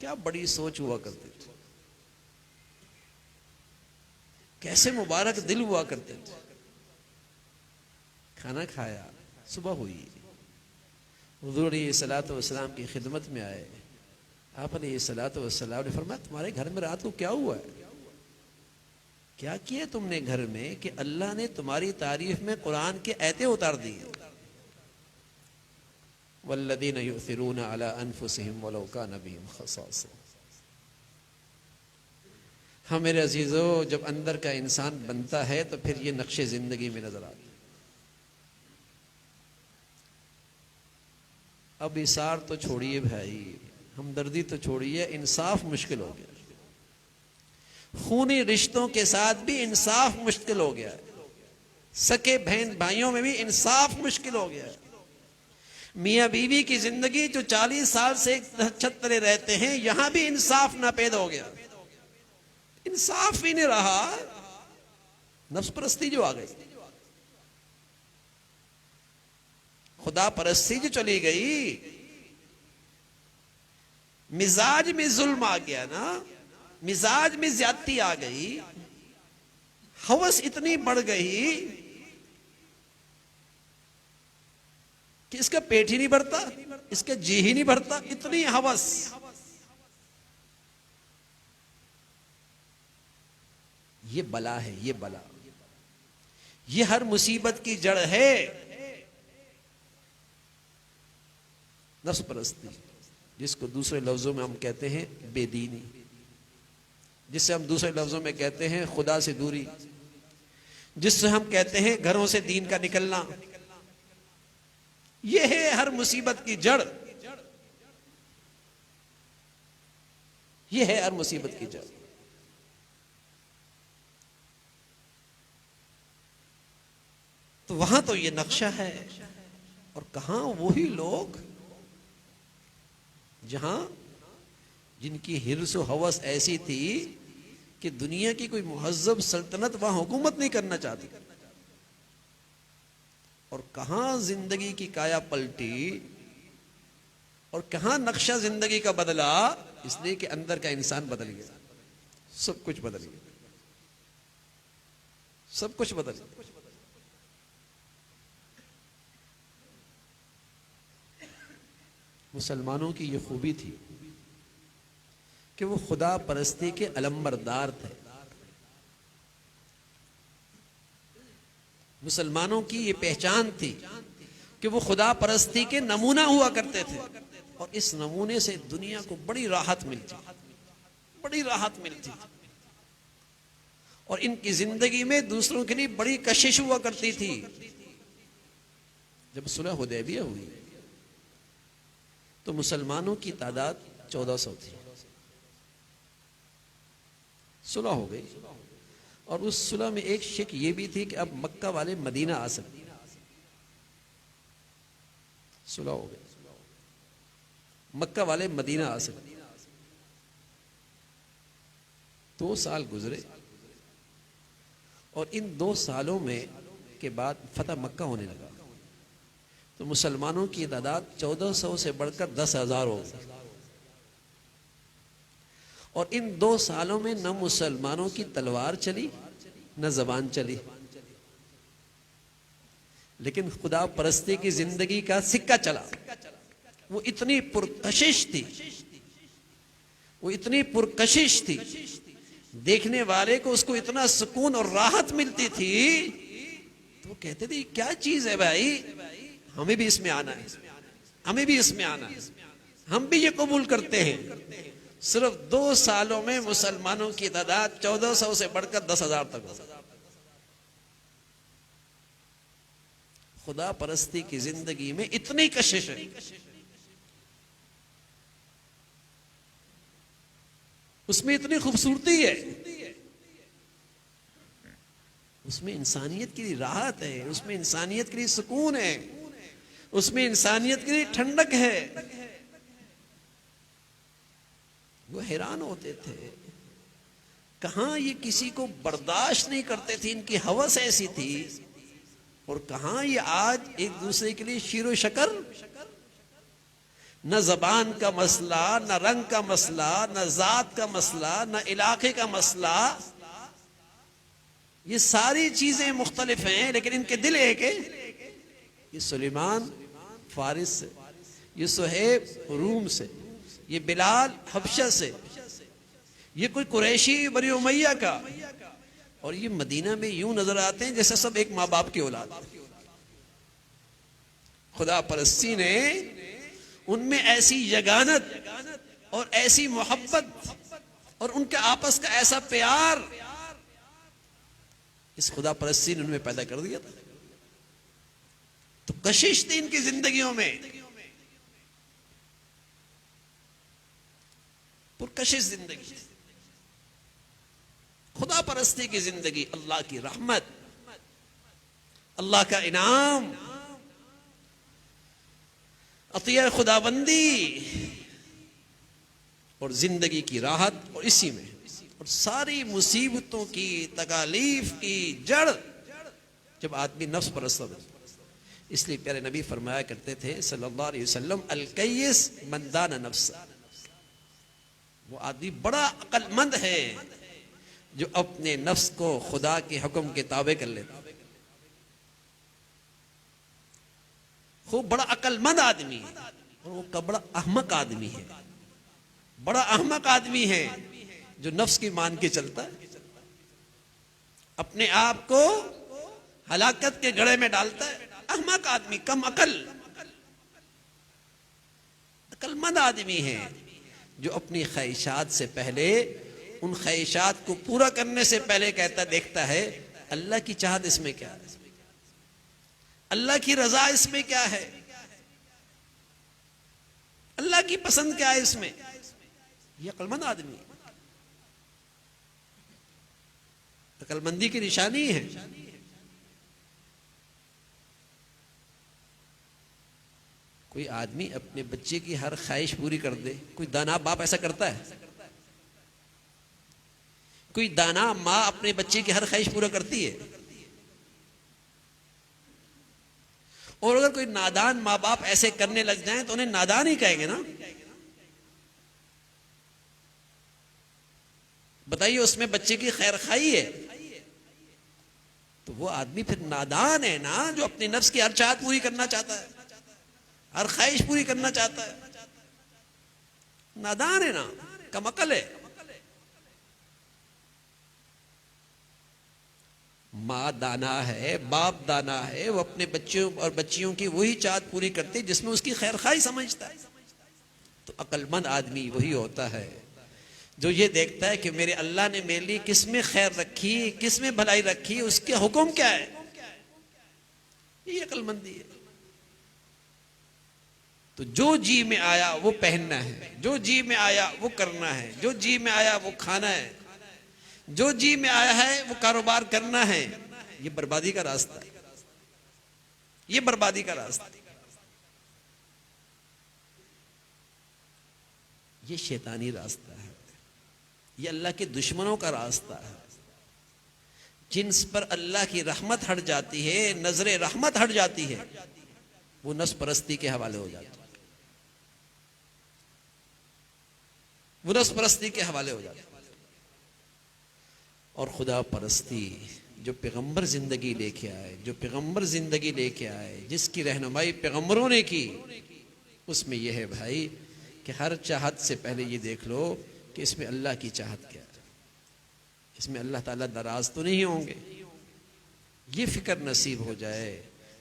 क्या बड़ी सोच हुआ करती थी, कैसे मुबारक दिल हुआ करते थे। खाना खाया, सुबह हुई, हुज़ूर अलैहिस्सलातु वस्सलाम की खिदमत में आए। आप अलैहिस्सलातु वस्सलाम ने फरमाया तुम्हारे घर में रात को क्या हुआ है, क्या किया तुमने घर में कि अल्लाह ने तुम्हारी तारीफ में कुरान के आयतें उतार दी। वल्लज़ीना युसिरूना अला अनफुसिहिम वलौ काना बिहिम खसासा। हाँ मेरे अजीजों, जब अंदर का इंसान बनता है तो फिर ये नक्शे जिंदगी में नजर आता है। अब इसार तो छोड़िए भाई, हमदर्दी तो छोड़िए, इंसाफ मुश्किल हो गया। खूनी रिश्तों के साथ भी इंसाफ मुश्किल हो गया। सके बहन भाइयों में भी इंसाफ मुश्किल हो गया। मियां बीवी की जिंदगी जो 40 साल से एक छत तले रहते हैं, यहां भी इंसाफ नापेद हो गया। इंसाफ ही नहीं रहा, नफ्स परस्ती जो आ गई, खुदा परस्ती जो चली गई, मिजाज में जुल्म आ गया ना, मिजाज में ज्यादती आ गई, हवस इतनी बढ़ गई कि इसका पेट ही नहीं भरता, इसका जी ही नहीं भरता, इतनी हवस। ये बला है, ये बला, ये हर मुसीबत की जड़ है नफ्स परस्ती, जिसको दूसरे लफ्जों में हम कहते हैं बेदीनी, जिससे हम दूसरे लफ्जों में कहते हैं खुदा से दूरी, जिससे हम कहते हैं घरों से दीन का निकलना। यह है हर मुसीबत की जड़, यह है हर मुसीबत की जड़। तो वहां तो ये नक्शा है, और कहां वही लोग जहां जिनकी हिर्स व हवस ऐसी थी कि दुनिया की कोई मुहज्जब सल्तनत वहां हुकूमत नहीं करना चाहती, और कहां जिंदगी की काया पलटी, और कहां नक्शा जिंदगी का बदला, इसलिए कि अंदर का इंसान बदल गया। सब कुछ बदल गया, सब कुछ बदल गया। मुसलमानों की ये खूबी थी कि वो खुदा परस्ती के अलंबरदार थे। मुसलमानों की ये पहचान थी कि वो खुदा परस्ती के नमूना हुआ करते थे, और इस नमूने से दुनिया को बड़ी राहत मिलती, बड़ी राहत मिलती थी। और इनकी जिंदगी में दूसरों के लिए बड़ी कशिश हुआ करती थी। जब सुलह हुदैबिया हुई तो मुसलमानों की तादाद 1400 थी। सुलह हो गई, और उस सुलह में एक शिक ये भी थी कि अब मक्का वाले मदीना आ सकते। सुलह हो गई, मक्का वाले मदीना आ सकते। 2 साल गुजरे, और इन 2 सालों में के बाद फतह मक्का होने लगा, तो मुसलमानों की तादाद 1400 से बढ़कर 10,000 हो गई। और इन 2 सालों में न मुसलमानों की तलवार चली न जबान चली, लेकिन खुदा परस्ती की जिंदगी का सिक्का चला। वो इतनी पुरकशिश थी, वो इतनी पुरकशिश थी, देखने वाले को उसको इतना सुकून और राहत मिलती थी, तो वो कहते थे क्या चीज है भाई, हमें भी इसमें आना है, हमें भी इसमें आना है, हम भी ये कबूल करते हैं। सिर्फ 2 सालों में मुसलमानों की तादाद 1400 से बढ़कर 10,000 तक हो। खुदा परस्ती की जिंदगी में इतनी कशिश है, उसमें इतनी खूबसूरती है, उसमें इंसानियत के लिए राहत है, उसमें इंसानियत के लिए सुकून है, उसमें इंसानियत के लिए ठंडक है। वो हैरान होते थे, कहां ये किसी को बर्दाश्त नहीं करते थे, इनकी हवस ऐसी थी, और कहां ये आज एक दूसरे के लिए शीरो शकर। न जबान का मसला, न रंग का मसला, न जात का मसला, न इलाके का मसला, ये सारी चीजें मुख्तलिफ हैं, लेकिन इनके दिल एक है। ये सुलेमान फारिस से, ये सुहेब रूम से, ये बिलाल हबशा से, ये कोई कुरैशी बनी उमैया का, और ये मदीना में यूं नजर आते हैं जैसे सब एक माँ बाप की औलाद। खुदा परस्ती ने उनमें ऐसी यगानत और ऐसी मोहब्बत और उनके आपस का ऐसा प्यार इस खुदा परस्ती ने उनमें पैदा कर दिया था। तो कशिश थी इनकी जिंदगियों में, पुरकशिश जिंदगी, खुदा परस्ती की जिंदगी, अल्लाह की रहमत, अल्लाह का इनाम, अतिया खुदाबंदी और जिंदगी की राहत, और इसी में और सारी मुसीबतों की तकालीफ की जड़ जब आदमी नफ्स परस्त हो। इसलिए प्यारे नबी फरमाया करते थे सल्लल्लाहु अलैहि वसल्लम, अल-कय्यिस मन दाना नफ्स, वो आदमी बड़ा अक्लमंद है जो अपने नफ्स को खुदा के हुक्म के ताबे कर लेता। खूब बड़ा अक्लमंद आदमी है, और वो बड़ा अहमक आदमी है, बड़ा अहमक आदमी है जो नफ्स की मान के चलता है, अपने आप को हलाकत के गड़े में डालता है। अहमक आदमी, कम अकल, अक्लमंद आदमी है जो अपनी ख्वाहिशात से पहले, उन ख्वाहिशात को पूरा करने से पहले कहता, देखता है अल्लाह की चाहत इसमें क्या है, अल्लाह की रजा इसमें क्या है, अल्लाह की पसंद क्या है इसमें। यह अक्लमंद आदमी, अक्लमंदी की निशानी है। कोई आदमी अपने बच्चे की हर ख्वाहिश पूरी कर दे, कोई दाना बाप ऐसा करता है? कोई दाना माँ अपने बच्चे की हर ख्वाहिश पूरा करती है? और अगर कोई नादान माँ बाप ऐसे करने लग जाएं तो उन्हें नादान ही कहेंगे ना। बताइए, उसमें बच्चे की खैर खाई है तो वो आदमी फिर नादान है ना, जो अपनी नफ्स की हर चाहत पूरी करना चाहता है, हर ख्वाहिश पूरी करना चाहता है। नादान है ना, कम अकल है। माँ दाना है, बाप दाना है, वो अपने बच्चों और बच्चियों की वही चाहत पूरी करते जिसमें उसकी खैर खाई समझता है। तो अक्लमंद आदमी वही होता है जो ये देखता है कि मेरे अल्लाह ने मेरे लिए किस में खैर रखी, किस में भलाई रखी, उसके हुक्म क्या है। ये अक्लमंदी है। तो जो जी में आया वो पहनना है, जो जी में आया वो करना है, जो जी में आया वो खाना है, जो जी में आया है वो कारोबार करना है। ये बर्बादी का रास्ता है, ये बर्बादी का रास्ता है, ये शैतानी रास्ता है, ये अल्लाह के दुश्मनों का रास्ता है। जिन पर अल्लाह की रहमत हट जाती है, नजरे रहमत हट जाती है, वो नफ्स परस्ती के हवाले हो जाती है, वो नफ्स परस्ती के हवाले हो जाती है। और खुदा परस्ती जो पैगंबर जिंदगी लेके आए, जो पैगंबर जिंदगी लेके आए, जिसकी रहनुमाई पैगंबरों ने की, उसमें यह है भाई कि हर चाहत से पहले ये देख लो कि इसमें अल्लाह की चाहत क्या है, इसमें अल्लाह ताला नाराज तो नहीं होंगे। ये फिक्र नसीब हो जाए,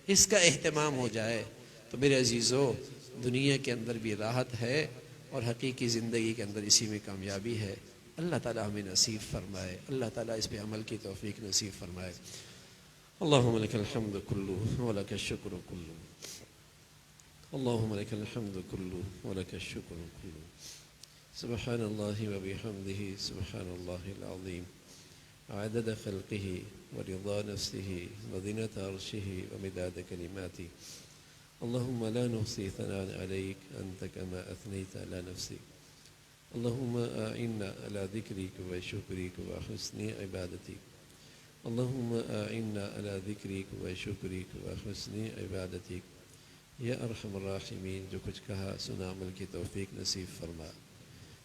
इसका एहतमाम हो जाए, तो मेरे अजीज़ों दुनिया के अंदर भी राहत है और हकीकी ज़िंदगी के अंदर इसी में कामयाबी है। अल्लाह ताला हमें नसीब फरमाए, अल्लाह ताला इस पे अमल की तौफीक नसीब फरमाए। अल्लाहुम्मा लकल हम्दु कुल्लु व लकल शुक्र कुल्लु, अल्लाहुम्मा लकल हम्दु कुल्लु व लकल शुक्र कुल्लु, सुब्हानल्लाहि व बिहम्दिही सुब्हानल्लाहिल अज़ीम, अदद खल्क़िही व रिज़ा नफ्सिही व ज़ीनत अर्शिही व मिदाद कलिमातिही, अल्लाहुम्मा ला नुहसी सनाअन अलैक अंत कमा अथनैत अला नफ्सिक, अल्लाहुम्मा अइन्ना अला ज़िक्रिक व शुक्रिक व हुस्नि इबादतिक, अल्लाहुम्मा अइन्ना अला ज़िक्रिक व शुक्रिक व हुस्नि इबादतिक। या अरहमर राहिमीन, जो कुछ कहा सुना अमल की तौफीक नसीब फरमा।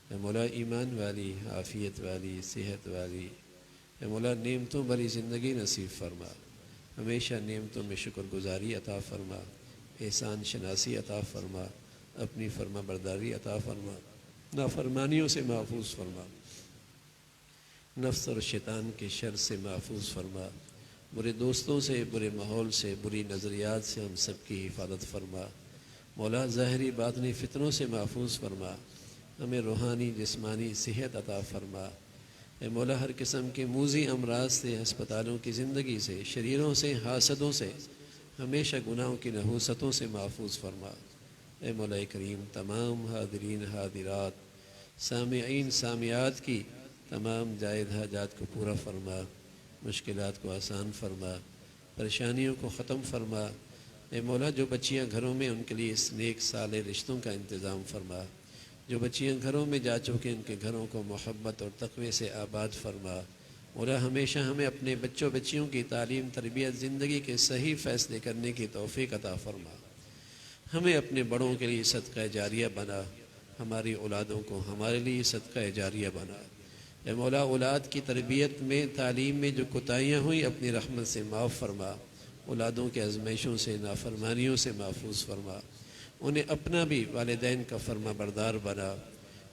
ए मौला ईमान वाली, आफ़ियत वाली, सेहत वाली, ए मौला नेमतों भरी ज़िंदगी नसीब फरमा। हमेशा नेमतों में शुक्रगुज़ारी अता फरमा, एहसान शनासी अता फरमा, अपनी फरमा बरदारी अता फरमा, नाफरमानियों से महफूज फरमा, नफ्स और शैतान के शर से महफूज फरमा, बुरे दोस्तों से, बुरे माहौल से, बुरी नज़रियात से हम सब की हिफाजत फरमा। मौला ज़ाहरी बातनी फ़ितनों से महफूज फरमा, हमें रूहानी जिस्मानी सेहत अता फरमा। ए मौला हर किस्म के मूज़ी अमराज से, हस्पतालों की ज़िंदगी से, शरीरों से, हासदों से, हमेशा गुनाहों की नहूसतों से महफूज फरमा। ए मौला करीम तमाम हादिरीन हादिरात, सामिईन सामियात की तमाम जायद हाजात को पूरा फरमा, मुश्किलात को आसान फरमा, परेशानियों को ख़त्म फरमा। ए मौला जो बच्चियाँ घरों में, उनके लिए इस नेक साले रिश्तों का इंतज़ाम फरमा। जो बच्चियाँ घरों में जा चुके, उनके घरों को मोहब्बत और तक़वे से आबाद फरमा। मौला हमेशा हमें अपने बच्चों बच्चियों की तालीम तरबियत ज़िंदगी के सही फ़ैसले करने की तौफ़ीक़ अता फरमा। हमें अपने बड़ों के लिए सदका जारिया बना, हमारी औलादों को हमारे लिए सदका जारिया बना। ए मौला औलाद की तरबियत में, तालीम में जो कोताहियाँ हुई अपनी रहमत से माफ़ फरमा। औलादों के आजमाइशों से, नाफरमानियों से महफूज फरमा। उन्हें अपना भी वालिदैन का फरमा बरदार बना।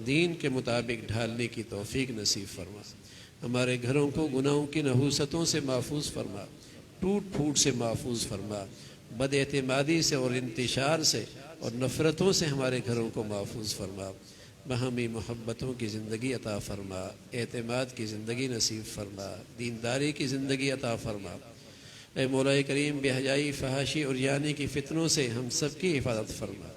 दीन के मुताबिक ढालने की तौफ़ीक नसीब फरमा। हमारे घरों को गुनाहों की नहूसतों से महफूज फरमा, टूट फूट से महफूज फरमा, बदएतिमादी से और इंतिशार से और नफ़रतों से हमारे घरों को महफूज फरमा। बहमी मोहब्बतों की ज़िंदगी अता फ़रमा, एतमाद की ज़िंदगी नसीब फ़रमा, दीनदारी की ज़िंदगी अता फ़रमा। ए मौला करीम बेहयाई, फ़हाशी और यानी की फ़ितनों से हम सब की हिफाजत फ़रमा।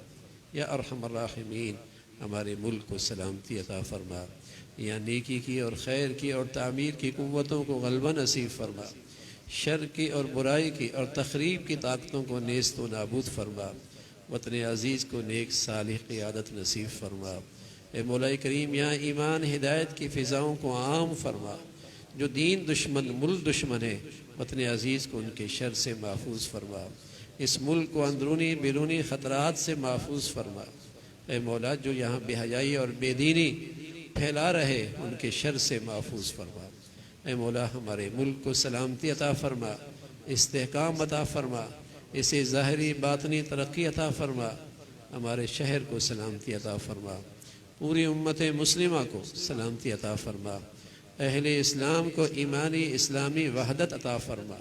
या अरहमर राहिमीन, हमारे मुल्क को सलामती अता फ़रमा। या नेकी की और खैर की और तामीर की क़ुव्वतों को ग़लबा नसीब फ़रमा। शर की और बुराई की और तख़रीब की ताकतों को नेस्त व नाबूद फ़रमा। वतन अज़ीज़ को नेक सालिह क़ियादत नसीब फ़रमा। ए मौला करीम, यहाँ ईमान हिदायत की फ़िज़ाओं को आम फरमा। जो दीन दुश्मन, मुल्क दुश्मन है, वतन अज़ीज़ को उनके शर से महफूज फरमा। इस मुल्क को अंदरूनी बैरूनी ख़तरात से महफूज फरमा। ए मौला, जो यहाँ बेहयाई और बेदीनी फैला रहे, उनके शर से महफूज फरमा। ए मौला, हमारे मुल्क को सलामती अता फरमा, इस्तेहकाम अता फरमा, इसे ज़ाहरी बातनी तरक्की अता फरमा, हमारे शहर को सलामती अता फरमा, पूरी उम्मत मुस्लिमा को सलामती अता फरमा, अहले इस्लाम को ईमानी इस्लामी वहदत अता फरमा।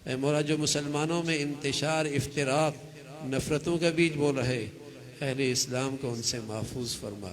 ऐ मौला, जो मुसलमानों में इंतशार, इफ्तिराक, नफ़रतों का बीज बोल रहे, अहले इस्लाम को उनसे महफूज फरमा।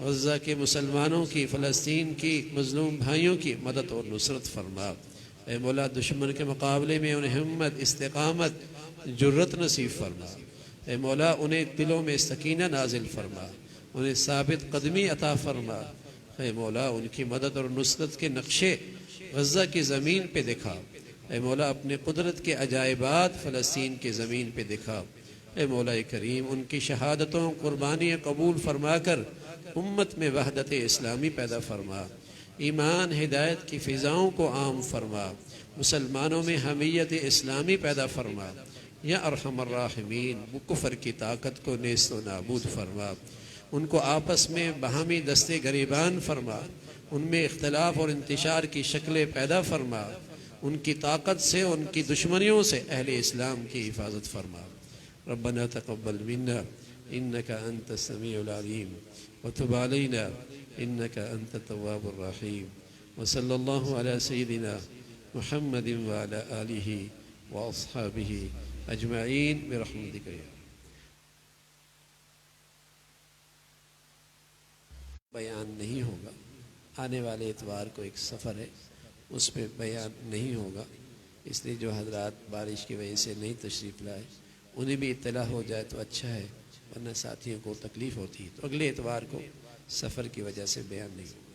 गज़ा के मुसलमानों की, फ़लस्तीन की मज़लूम भाइयों की मदद और नुसरत फरमा। ऐ मौला, दुश्मन के मुकाबले में उन्हें हिम्मत, इस्तिक़ामत, जुर्रत नसीब फरमा। ऐ मौला, उन्हें दिलों में सकीना नाजिल फरमा, उन्हें साबित कदमी अता फरमा। ऐ मौला, उनकी मदद और नुसरत के नक्शे गज़ा की ज़मीन पे दिखा। ऐ मौला, अपने कुदरत के अजायबात फ़लस्तीन की ज़मीन पे दिखा। ऐ मौला करीम, उनकी शहादतों, कुर्बानियाँ कबूल फरमा कर उम्मत में वहदत इस्लामी पैदा फरमा, ईमान हिदायत की फ़िज़ाओं को आम फरमा, मुसलमानों में हमीयत इस्लामी पैदा फरमा। या अरहमर राहिमीन, कुफ्र की ताकत को नेस्त व नाबूद फरमा, उनको आपस में बाहमी दस्ते गरीबान फरमा, उनमें इख्तलाफ और इंतशार की शक्लें पैदा फरमा, उनकी ताकत से, उनकी दुश्मनियों से अहले इस्लाम की हिफाजत फरमा। रब्बना तक़ब्बल मिन्ना इन्नका अंत समीउल अलीम व तुब अलैना इन्नका अंत तव्वाबुर रहीम व सल्लल्लाहु अला सय्यिदिना मुहम्मदिन व अला आलिहि व अस्हाबिहि अजमाइन बिरहमतिका। बयान नहीं होगा, आने वाले इतवार को एक सफ़र है, उस पर बयान नहीं होगा, इसलिए जो हजरात बारिश की वजह से नहीं तशरीफ़ लाए उन्हें भी इत्तला हो जाए तो अच्छा है, वरना साथियों को तकलीफ़ होती है। तो अगले इतवार को सफ़र की वजह से बयान नहीं होगा।